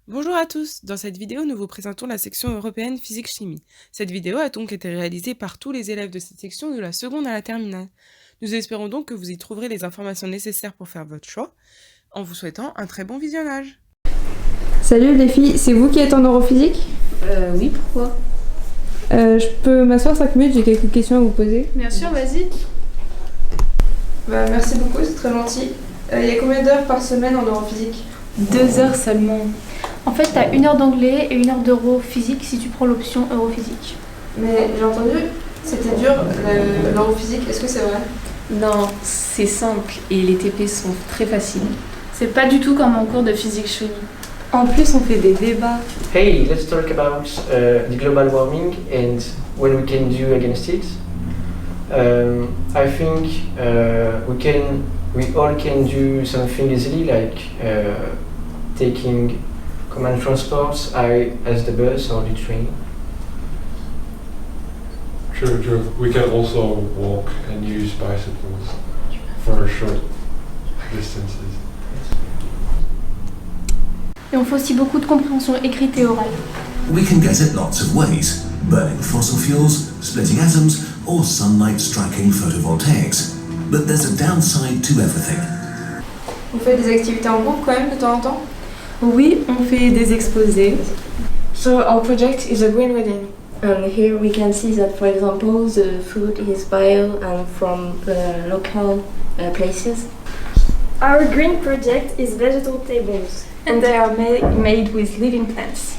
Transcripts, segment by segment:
Bonjour à tous, dans cette vidéo nous vous présentons la section européenne physique-chimie. Cette vidéo a donc été réalisée par tous les élèves de cette section de la seconde à la terminale. Nous espérons donc que vous y trouverez les informations nécessaires pour faire votre choix, en vous souhaitant un très bon visionnage. Salut les filles, c'est vous qui êtes en neurophysique? Oui, pourquoi? Je peux m'asseoir 5 minutes, j'ai quelques questions à vous poser. Bien sûr, vas-y. Merci beaucoup, c'est très gentil. Il y a combien d'heures par semaine en neurophysique? 2 heures seulement. En fait, t'as 1 heure d'anglais et 1 heure d'europhysique si tu prends l'option europhysique. Mais j'ai entendu, c'était dur, neurophysique, est-ce que c'est vrai? Non, c'est simple et les TP sont très faciles. C'est pas du tout comme en cours de physique-chimie. En plus, on fait des débats. Hey, let's talk about the global warming and what we can do against it. I think we all can do something easily, like taking common transports as the bus or the train. True. We can also walk and use bicycles for short distances. Et on fait aussi beaucoup de compréhension écrite et orale. We can get it lots of ways: burning fossil fuels, splitting atoms, or sunlight striking photovoltaics. But there's a downside to everything. Vous faites des activités en groupe quand même de temps en temps? Oui, on fait des exposés. So our project is a green wedding. And here we can see that, for example, the food is bio and from local places. Our green project is vegetable tables, and they are made with living plants.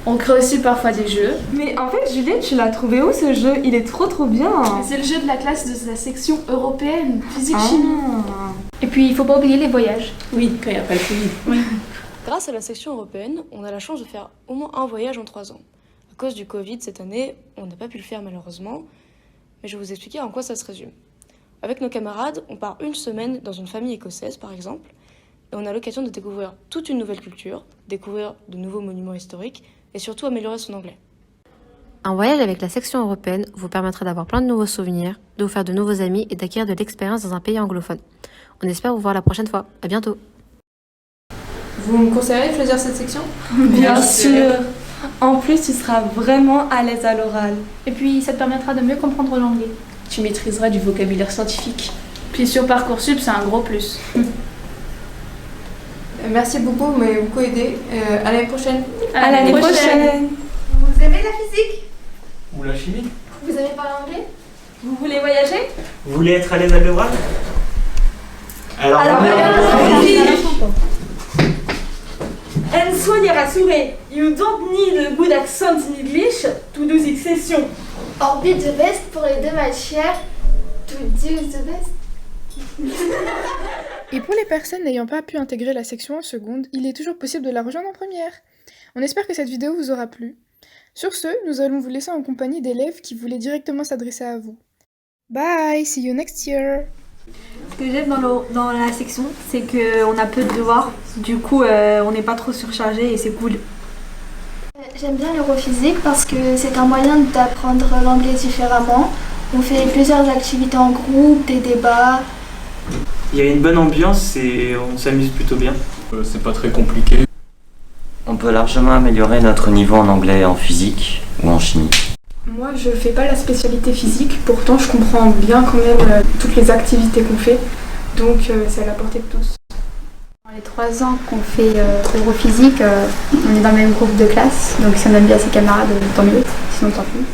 On crée aussi parfois des jeux. Mais en fait, Juliette, tu l'as trouvé où ce jeu? Il est trop bien. C'est le jeu de la classe de la section européenne physique-chimie. Et puis, il faut pas oublier les voyages. Oui, quand il n'y a pas le Covid. Grâce à la section européenne, on a la chance de faire au moins un voyage en 3 ans. À cause du Covid, cette année, on n'a pas pu le faire malheureusement, mais je vais vous expliquer en quoi ça se résume. Avec nos camarades, on part 1 semaine dans une famille écossaise par exemple, et on a l'occasion de découvrir toute une nouvelle culture, découvrir de nouveaux monuments historiques, et surtout améliorer son anglais. Un voyage avec la section européenne vous permettra d'avoir plein de nouveaux souvenirs, de vous faire de nouveaux amis et d'acquérir de l'expérience dans un pays anglophone. On espère vous voir la prochaine fois. À bientôt. Vous me conseillez de choisir cette section? Bien sûr. En plus, tu seras vraiment à l'aise à l'oral. Et puis, ça te permettra de mieux comprendre l'anglais. Tu maîtriseras du vocabulaire scientifique. Puis sur Parcoursup, c'est un gros plus. Merci beaucoup, vous m'avez beaucoup aidé. À l'année prochaine. À l'année prochaine. Vous aimez la physique? Ou la chimie. Vous aimez parler anglais? Vous voulez voyager? Vous voulez être à l'aise à l'oral? Alors, And soyez rassurés, you don't need a good accent in English to do this session. Or be the best pour les 2 matières. To do the best. Et pour les personnes n'ayant pas pu intégrer la section en seconde, il est toujours possible de la rejoindre en première. On espère que cette vidéo vous aura plu. Sur ce, nous allons vous laisser en compagnie d'élèves qui voulaient directement s'adresser à vous. Bye, see you next year! Ce que j'aime dans la section, c'est qu'on a peu de devoirs. Du coup, on n'est pas trop surchargé et c'est cool. J'aime bien l'europhysique parce que c'est un moyen d'apprendre l'anglais différemment. On fait plusieurs activités en groupe, des débats. Il y a une bonne ambiance et on s'amuse plutôt bien. C'est pas très compliqué. On peut largement améliorer notre niveau en anglais en physique ou en chimie. Moi, je fais pas la spécialité physique, pourtant je comprends bien quand même toutes les activités qu'on fait, donc c'est à la portée de tous. Dans les 3 ans qu'on fait europhysique, on est dans le même groupe de classe, donc si on aime bien ses camarades, tant mieux, sinon tant pis.